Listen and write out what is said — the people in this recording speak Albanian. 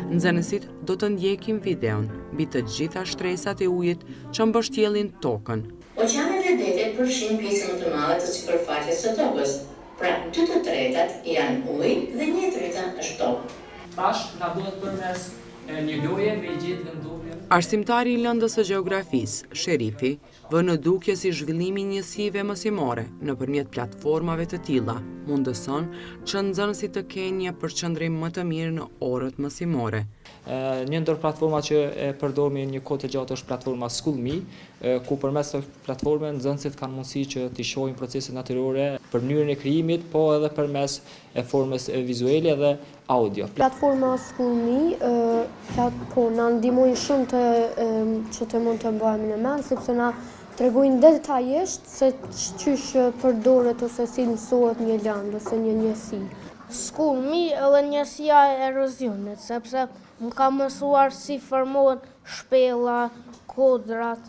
Nxënësit do të ndjekin videon mbi të gjitha shtresat e ujit që mbështjellin tokën. Oqeanet e detit përfshin pjesën më të madhe të sipërfaqes së tokës. Pra, 2/3 janë ujë dhe 1/3 është tokë. Tash na duhet përmes një loje me gjetë vendumje. Arsimtari i lëndës së gjeografisë, Sherifi, vë në dukje si zhvillimi i njësive mësimore nëpërmjet platformave të tilla mundëson që nxënësit të kenë një përqendrim më të mirë në orët mësimore. Një ndër platformat që e përdormi një kohë të gjatë është platforma SchoolMe, ku përmes të platforme nxënësit kanë mundësi që të shohin proceset natyrore për mënyrën e krijimit, po edhe përmes formës vizuale dhe audio. Platforma SchoolMe na ndihmojnë shumë që të mund të bëjmë në mend, sepse na tregojnë detajisht se çysh përdoret ose si mësohet një lëndë ose një njësi. SchoolMe edhe njësia e erozionit, sepse më ka mësuar si formohen shpella, kodrat.